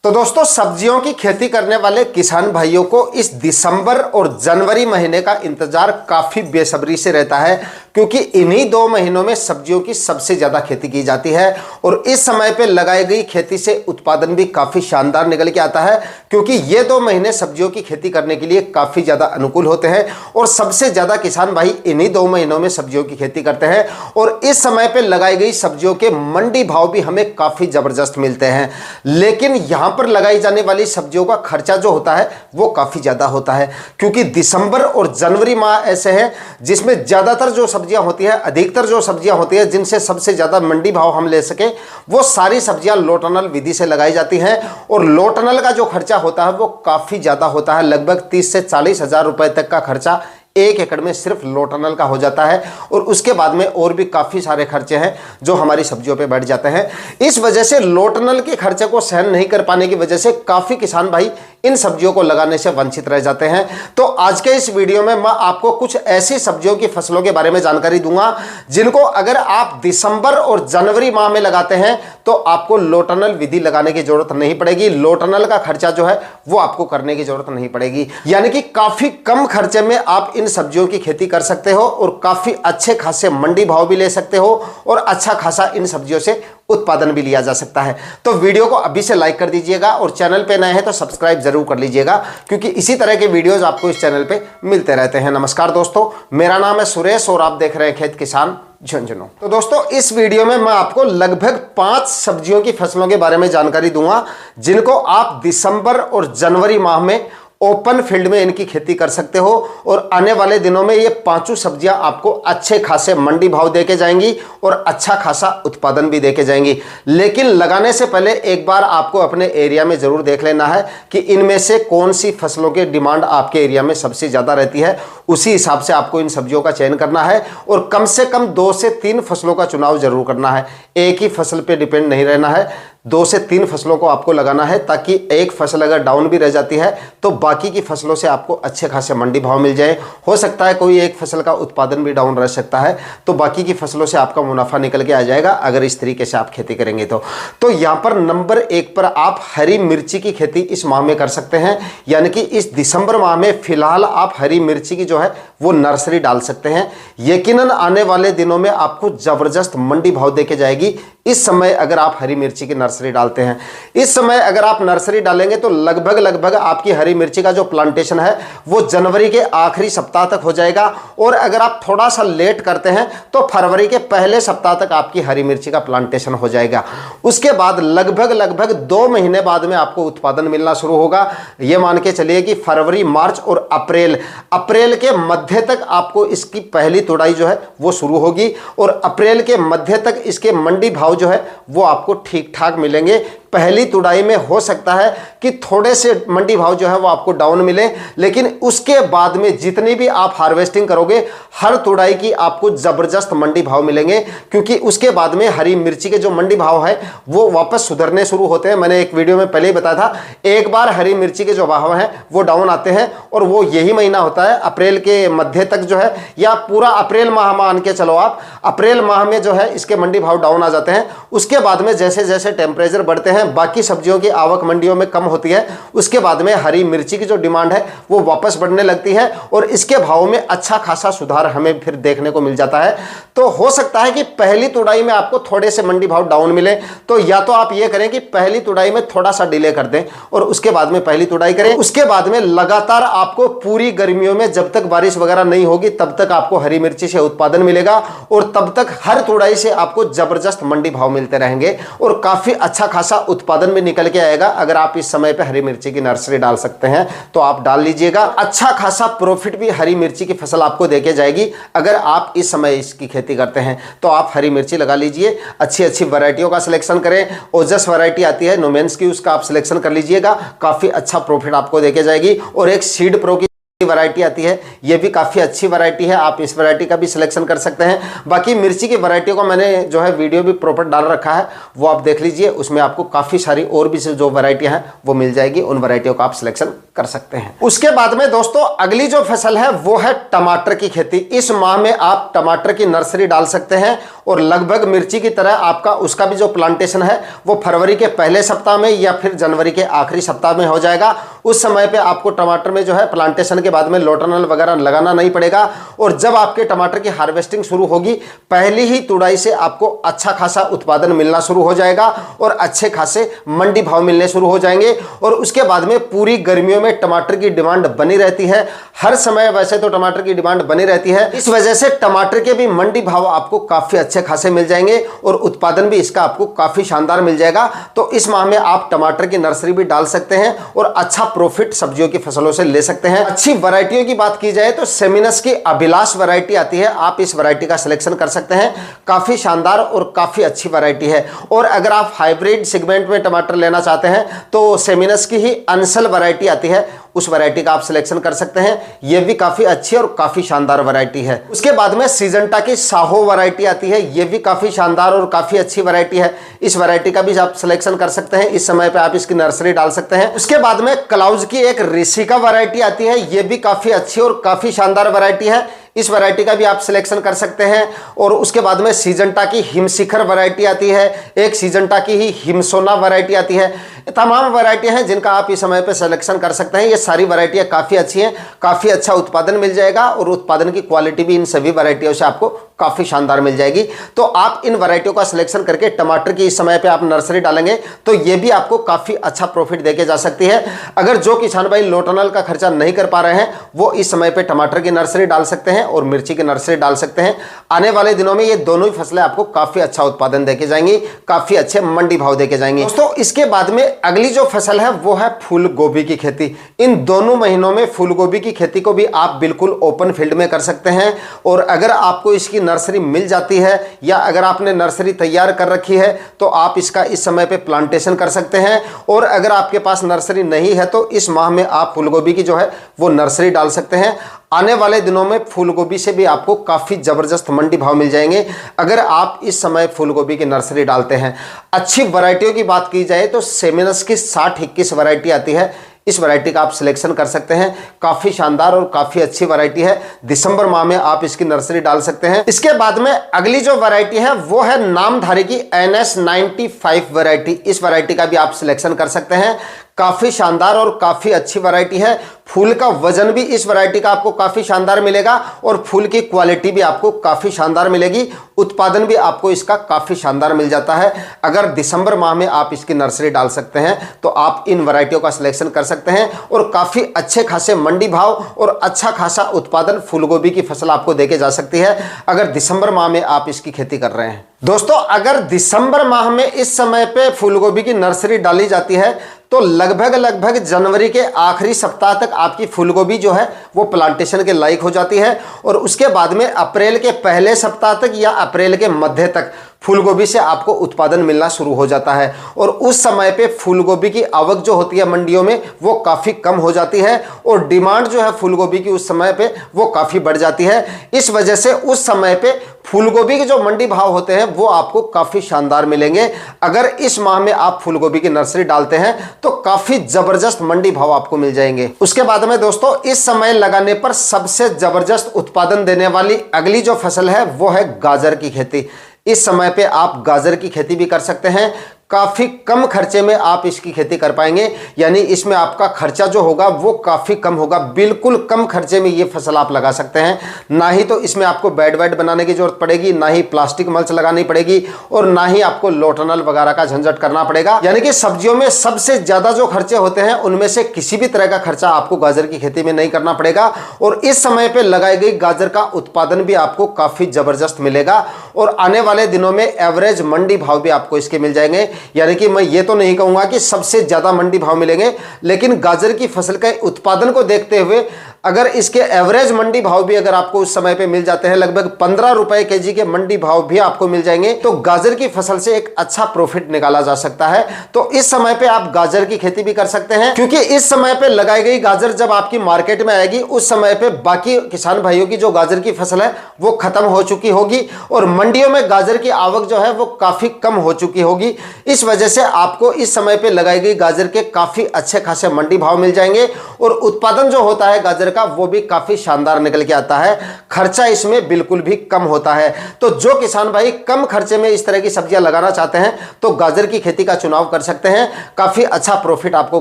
तो दोस्तों, सब्जियों की खेती करने वाले किसान भाइयों को इस दिसंबर और जनवरी महीने का इंतजार काफी बेसब्री से रहता है, क्योंकि इन्हीं 2 महीनों में सब्जियों की सबसे ज्यादा खेती की जाती है। और इस समय पे लगाई गई खेती से उत्पादन भी काफी शानदार निकल के आता है, क्योंकि ये 2 महीने सब्जियों की खेती करने के लिए काफी ज्यादा अनुकूल होते हैं और सबसे ज्यादा किसान भाई इन्हीं 2 महीनों में सब्जियों की खेती करते हैं। और इस समय पे लगाई गई सब्जियों के मंडी भाव भी हमें काफी जबरदस्त मिलते हैं, लेकिन यहां पर लगाई जाने वाली सब्जियों का खर्चा जो होता है वो काफी ज्यादा होता है, क्योंकि दिसंबर और जनवरी माह ऐसे हैं जिसमें ज्यादातर जो सब्जियां होती है, अधिकतर जो सब्जियां होती है जिनसे सबसे ज्यादा मंडी भाव हम ले सके, वो सारी सब्जियां लो टनल विधि से लगाई जाती हैं। और लो टनल का जो खर्चा होता है वो काफी ज्यादा होता है, लगभग 30 से 40 हजार रुपए तक का खर्चा 1 एकड़ में सिर्फ लो टनल का हो जाता है। और उसके बाद में और भी काफी सारे खर्चे हैं जो हमारी सब्जियों पे बढ़ जाते हैं। इस वजह से लो टनल के खर्चे को सहन नहीं कर पाने की वजह से काफी किसान भाई इन सब्जियों को लगाने से वंचित रह जाते हैं। तो आज के इस वीडियो में मैं आपको कुछ ऐसी सब्जियों की फसलों के बारे में जानकारी दूंगा जिनको अगर आप दिसंबर और जनवरी माह में लगाते हैं तो आपको लो टनल विधि लगाने की जरूरत नहीं पड़ेगी। लो टनल का खर्चा जो है वो आपको करने की जरूरत नहीं पड़ेगी, यानी कि काफी कम खर्चे में आप इन सब्जियों की खेती कर सकते हो और काफी अच्छे खासे मंडी भाव भी ले सकते हो और अच्छा खासा इन सब्जियों से उत्पादन भी लिया जा सकता है। तो वीडियो को अभी से लाइक कर दीजिएगा और चैनल पे नए हैं तो सब्सक्राइब जरूर कर लीजिएगा, क्योंकि इसी तरह के वीडियोस आपको इस चैनल पे मिलते रहते हैं। नमस्कार दोस्तों, मेरा नाम है सुरेश और आप देख रहे हैं खेत किसान झुंझुनू। तो दोस्तों, इस वीडियो में मैं आपको लगभग 5 सब्जियों की फसलों के बारे में जानकारी दूंगा जिनको आप दिसंबर और जनवरी माह में ओपन फील्ड में इनकी खेती कर सकते हो। और आने वाले दिनों में ये 5 सब्जियां आपको अच्छे खासे मंडी भाव देके जाएंगी और अच्छा खासा उत्पादन भी देके जाएंगी। लेकिन लगाने से पहले एक बार आपको अपने एरिया में जरूर देख लेना है कि इनमें से कौन सी फसलों की डिमांड आपके एरिया में सबसे ज्यादा रहती है। उसी हिसाब से आपको इन सब्जियों का चयन करना है और कम से कम 2 से 3 फसलों का चुनाव जरूर करना है। एक ही फसल पे डिपेंड नहीं रहना है, 2 से 3 फसलों को आपको लगाना है, ताकि एक फसल अगर डाउन भी रह जाती है तो बाकी की फसलों से आपको अच्छे खासे मंडी भाव मिल जाए। हो सकता है कोई एक फसल का उत्पादन भी डाउन रह सकता है, तो बाकी की फसलों से आपका मुनाफा निकल के आ जाएगा अगर इस तरीके से आप खेती करेंगे तो यहाँ पर नंबर 1 पर आप हरी मिर्ची की खेती इस माह में कर सकते हैं। यानी कि इस दिसंबर माह में फिलहाल आप हरी मिर्ची की जो है वो नर्सरी डाल सकते हैं। यकीनन आने वाले दिनों में आपको जबरदस्त मंडी भाव देके जाएगी इस समय अगर आप हरी मिर्ची की नर्सरी डालते हैं। इस समय अगर आप नर्सरी डालेंगे तो लगभग आपकी हरी मिर्ची का जो प्लांटेशन है वो जनवरी के आखिरी सप्ताह तक हो जाएगा। और अगर आप थोड़ा सा लेट करते हैं तो फरवरी के पहले सप्ताह तक आपकी हरी मिर्ची का प्लांटेशन हो जाएगा। उसके बाद लगभग 2 महीने बाद में आपको उत्पादन मिलना शुरू होगा। ये मान के चलिए कि फरवरी, मार्च और अप्रैल के मध्य तक आपको इसकी पहली तुड़ाई जो है वो शुरू होगी और अप्रैल के मध्य तक इसके मंडी भाव जो है वो आपको ठीक ठाक मिलेंगे। पहली तुड़ाई में हो सकता है कि थोड़े से मंडी भाव जो है वो आपको डाउन मिले, लेकिन उसके बाद में जितनी भी आप हार्वेस्टिंग करोगे हर तुड़ाई की आपको जबरदस्त मंडी भाव मिलेंगे, क्योंकि उसके बाद में हरी मिर्ची के जो मंडी भाव है वो वापस सुधरने शुरू होते हैं। मैंने एक वीडियो में पहले ही बताया था, एक बार हरी मिर्ची के जो भाव हैं वो डाउन आते हैं और वो यही महीना होता है अप्रैल के मध्य तक जो है, या पूरा अप्रैल माह मान के चलो आप, अप्रैल माह में जो है इसके मंडी भाव डाउन आ जाते हैं। उसके बाद में जैसे जैसे टेम्परेचर बढ़ते हैं, बाकी सब्जियों की आवक मंडियों में कम होती है, उसके बाद में हरी मिर्ची की जो डिमांड है वो वापस बढ़ने लगती है और इसके भाव में अच्छा खासा सुधार हमें फिर देखने को मिल जाता है। तो हो सकता है कि पहली तुड़ाई में आपको थोड़े से मंडी भाव डाउन मिले, तो या तो आप ये करें कि पहली तुड़ाई में थोड़ा सा डिले कर दें और उसके बाद में पहली तुड़ाई करें। उसके बाद में लगातार आपको पूरी गर्मियों में जब तक बारिश वगैरह नहीं होगी तब तक आपको हरी मिर्ची से उत्पादन मिलेगा और तब तक हर तुड़ाई से आपको जबरदस्त मंडी भाव मिलते रहेंगे और काफी अच्छा खासा उत्पादन भी निकल के आएगा। अगर आप इस समय पे हरी मिर्ची की नर्सरी डाल सकते हैं तो आप डाल लीजिएगा। अच्छा खासा प्रॉफिट भी हरी मिर्ची की फसल आपको देके जाएगी। अगर आप इस समय इसकी खेती करते हैं तो आप हरी मिर्ची लगा लीजिए। अच्छी वैरायटियों का सिलेक्शन करें। ओजस वैरायटी आती है नोमेंस की, उसका आप सिलेक्शन कर लीजिएगा। काफी अच्छा प्रॉफिट आपको देके जाएगी। और एक सीड प्रो की वैरायटी आती है, ये भी काफ़ी अच्छी वैरायटी है, आप इस वैरायटी का भी सिलेक्शन कर सकते हैं। बाकी मिर्ची की वैरायटियों को मैंने जो है वीडियो भी प्रॉपर डाल रखा है, वो आप देख लीजिए, उसमें आपको काफ़ी सारी और भी जो वैरायटियां हैं वो मिल जाएगी, उन वैरायटियों का आप सिलेक्शन कर सकते हैं। उसके बाद में दोस्तों अगली जो फसल है वो है टमाटर की खेती। इस माह में आप टमाटर की नर्सरी डाल सकते हैं और लगभग मिर्ची की तरह आपका उसका भी जो प्लांटेशन है वो फरवरी के पहले सप्ताह में या फिर जनवरी के आखिरी सप्ताह में हो जाएगा। उस समय पे आपको टमाटर में जो है प्लांटेशन के बाद में लोटरनल वगैरह लगाना नहीं पड़ेगा और जब आपके टमाटर की हार्वेस्टिंग शुरू होगी पहली ही तुड़ाई से आपको अच्छा खासा उत्पादन मिलना शुरू हो जाएगा और अच्छे खासे मंडी भाव मिलने शुरू हो जाएंगे। और उसके बाद में पूरी गर्मियों में टमाटर की डिमांड बनी रहती है, हर समय वैसे तो टमाटर की डिमांड बनी रहती है, इस वजह से टमाटर के भी मंडी भाव आपको काफी अच्छे खासे मिल जाएंगे और उत्पादन भी इसका आपको काफी शानदार मिल जाएगा। तो इस माह में आप टमाटर की नर्सरी भी डाल सकते हैं और अच्छा प्रॉफिट सब्जियों की फसलों से ले सकते हैं। अच्छी वैरायटियों की बात की जाए तो सेमिनस की अभिलाष वैरायटी आती है, आप इस वैरायटी का सिलेक्शन कर सकते हैं, काफी शानदार और काफी अच्छी वैरायटी है। और अगर आप हाइब्रिड सेगमेंट में टमाटर लेना चाहते हैं तो सेमिनस की ही अंसल वैरायटी आती है, उस वैरायटी का आप सिलेक्शन कर सकते हैं, यह भी काफी अच्छी और काफी शानदार वैरायटी है। उसके बाद में सीजंटा की साहो वैरायटी आती है, यह भी काफी शानदार और काफी अच्छी वैरायटी है, इस वैरायटी का भी आप सिलेक्शन कर सकते हैं, इस समय पे आप इसकी नर्सरी डाल सकते हैं। उसके बाद में क्लाउज की एक ऋषिका वैरायटी आती है, यह भी काफी अच्छी और काफी शानदार वैरायटी है, इस वैरायटी का भी आप सिलेक्शन कर सकते हैं। और उसके बाद में सीजंटा की हिमशिखर वैरायटी आती है, एक सीजंटा की ही हिमसोना वैरायटी आती है, तमाम वैरायटी हैं जिनका आप इस समय पे सिलेक्शन कर सकते हैं। ये सारी वैरायटियां काफ़ी अच्छी हैं, काफ़ी अच्छा उत्पादन मिल जाएगा और उत्पादन की क्वालिटी भी इन सभी वैरायटियों से आपको काफ़ी शानदार मिल जाएगी। तो आप इन वैरायटियों का सिलेक्शन करके टमाटर की इस समय पे आप नर्सरी डालेंगे तो ये भी आपको काफ़ी अच्छा प्रॉफिट देके जा सकती है। अगर जो किसान भाई लोटनल का खर्चा नहीं कर पा रहे हैं वो इस समय पे टमाटर की नर्सरी डाल सकते हैं और मिर्ची की नर्सरी डाल सकते हैं। आने वाले दिनों में ये दोनों ही फसलें आपको काफ़ी अच्छा उत्पादन देके जाएंगी, काफ़ी अच्छे मंडी भाव देके जाएंगी। दोस्तों इसके बाद में अगली जो फसल है वो है फूल गोभी की खेती। इन दोनों महीनों में फूल गोभी की खेती को भी आप बिल्कुल ओपन फील्ड में कर सकते हैं और अगर आपको इसकी नर्सरी मिल जाती है या अगर आपने नर्सरी तैयार कर रखी है तो आप इसका इस समय पे प्लांटेशन कर सकते हैं। और अगर आपके पास नर्सरी नहीं है तो इस माह में आप फूल गोभी की जो है वो नर्सरी डाल सकते हैं। आने वाले दिनों में फूल गोभी से भी आपको काफ़ी ज़बरदस्त मंडी भाव मिल जाएंगे अगर आप इस समय फूल गोभी की नर्सरी डालते हैं। अच्छी वैरायटियों की बात की जाए तो सेमिनस की 60-21 वैरायटी आती है, इस वैरायटी का आप सिलेक्शन कर सकते हैं, काफ़ी शानदार और काफ़ी अच्छी वैरायटी है। दिसंबर माह में आप इसकी नर्सरी डाल सकते हैं। इसके बाद में अगली जो वैरायटी है वो है नामधारी की NS95 वैरायटी। इस वैरायटी का भी आप सिलेक्शन कर सकते हैं, काफ़ी शानदार और काफ़ी अच्छी वैरायटी है। फूल का वजन भी इस वैरायटी का आपको काफ़ी शानदार मिलेगा और फूल की क्वालिटी भी आपको काफ़ी शानदार मिलेगी, उत्पादन भी आपको इसका काफ़ी शानदार मिल जाता है। अगर दिसंबर माह में आप इसकी नर्सरी डाल सकते हैं तो आप इन वैरायटियों का सिलेक्शन कर सकते हैं और काफ़ी अच्छे खासे मंडी भाव और अच्छा खासा उत्पादन फूलगोभी की फसल आपको देके जा सकती है अगर दिसंबर माह में आप इसकी खेती कर रहे हैं। दोस्तों अगर दिसंबर माह में इस समय पे फूलगोभी की नर्सरी डाली जाती है तो लगभग जनवरी के आखिरी सप्ताह तक आपकी फूलगोभी जो है वो प्लांटेशन के लायक हो जाती है और उसके बाद में अप्रैल के पहले सप्ताह तक या अप्रैल के मध्य तक फूलगोभी से आपको उत्पादन मिलना शुरू हो जाता है और उस समय पे फूलगोभी की आवक जो होती है मंडियों में वो काफ़ी कम हो जाती है और डिमांड जो है फूलगोभी की उस समय पे वो काफ़ी बढ़ जाती है। इस वजह से उस समय पे फूलगोभी के जो मंडी भाव होते हैं वो आपको काफ़ी शानदार मिलेंगे। अगर इस माह में आप फूलगोभी की नर्सरी डालते हैं तो काफ़ी ज़बरदस्त मंडी भाव आपको मिल जाएंगे। उसके बाद में दोस्तों इस समय लगाने पर सबसे ज़बरदस्त उत्पादन देने वाली अगली जो फसल है वो है गाजर की खेती। इस समय पे आप गाजर की खेती भी कर सकते हैं, काफ़ी कम खर्चे में आप इसकी खेती कर पाएंगे, यानी इसमें आपका खर्चा जो होगा वो काफ़ी कम होगा। बिल्कुल कम खर्चे में ये फसल आप लगा सकते हैं, ना ही तो इसमें आपको बेड वेड बनाने की जरूरत पड़ेगी, ना ही प्लास्टिक मल्च लगानी पड़ेगी और ना ही आपको लोटनल वगैरह का झंझट करना पड़ेगा। यानी कि सब्जियों में सबसे ज़्यादा जो खर्चे होते हैं उनमें से किसी भी तरह का खर्चा आपको गाजर की खेती में नहीं करना पड़ेगा और इस समय पर लगाई गई गाजर का उत्पादन भी आपको काफ़ी ज़बरदस्त मिलेगा और आने वाले दिनों में एवरेज मंडी भाव भी आपको इसके मिल जाएंगे। यानी कि मैं ये तो नहीं कहूंगा कि सबसे ज्यादा मंडी भाव मिलेंगे, लेकिन गाजर की फसल के उत्पादन को देखते हुए अगर इसके एवरेज मंडी भाव भी अगर आपको उस समय पे मिल जाते हैं, लगभग 15 रुपए केजी के मंडी भाव भी आपको मिल जाएंगे, तो गाजर की फसल से एक अच्छा प्रॉफिट निकाला जा सकता है। तो इस समय पे आप गाजर की खेती भी कर सकते हैं, क्योंकि इस समय पे लगाई गई गाजर जब आपकी मार्केट में आएगी उस समय पे बाकी किसान भाइयों की जो गाजर की फसल है वो खत्म हो चुकी होगी और मंडियों में गाजर की आवक जो है वो काफी कम हो चुकी होगी। इस वजह से आपको इस समय पे लगाई गई गाजर के काफी अच्छे खासे मंडी भाव मिल जाएंगे और उत्पादन जो होता है गाजर का वो भी काफी शानदार निकल के आता है। खर्चा इसमें बिल्कुल भी कम होता है। तो जो किसान भाई कम खर्चे में इस तरह की सब्जियां लगाना चाहते हैं तो गाजर की खेती का चुनाव कर सकते हैं। काफी अच्छा प्रॉफिट आपको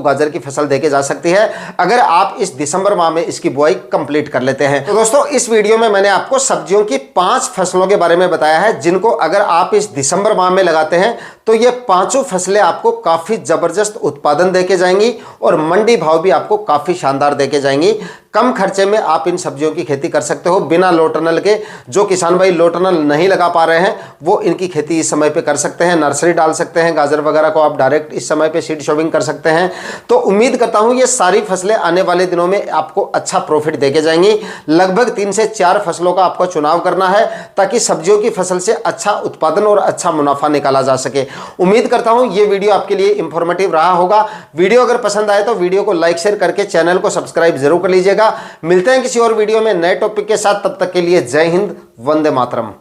गाजर की फसल देके जा सकती है अगर आप इस दिसंबर माह में इसकी बुआई कंप्लीट कर लेते हैं। तो दोस्तों इस वीडियो में मैंने आपको सब्जियों की 5 फसलों के बारे में बताया है जिनको अगर आप इस दिसंबर माह में लगाते हैं तो ये पांचों फसलें आपको काफी जबरदस्त उत्पादन देके जाएंगी और मंडी भाव भी आपको काफी शानदार देके जाएंगी। कम खर्चे में आप इन सब्जियों की खेती कर सकते हो बिना लो टनल के। जो किसान भाई लो टनल नहीं लगा पा रहे हैं वो इनकी खेती इस समय पे कर सकते हैं, नर्सरी डाल सकते हैं, गाजर वगैरह को आप डायरेक्ट इस समय पे सीड शॉपिंग कर सकते हैं। तो उम्मीद करता हूं ये सारी फसलें आने वाले दिनों में आपको अच्छा प्रॉफिट देके जाएंगी। लगभग 3 से 4 फसलों का आपको चुनाव करना है ताकि सब्जियों की फसल से अच्छा उत्पादन और अच्छा मुनाफा निकाला जा सके। उम्मीद करता हूं ये वीडियो आपके लिए इंफॉर्मेटिव रहा होगा। वीडियो अगर पसंद आए तो वीडियो को लाइक शेयर करके चैनल को सब्सक्राइब जरूर कर लीजिएगा। मिलते हैं किसी और वीडियो में नए टॉपिक के साथ, तब तक के लिए जय हिंद, वंदे मातरम।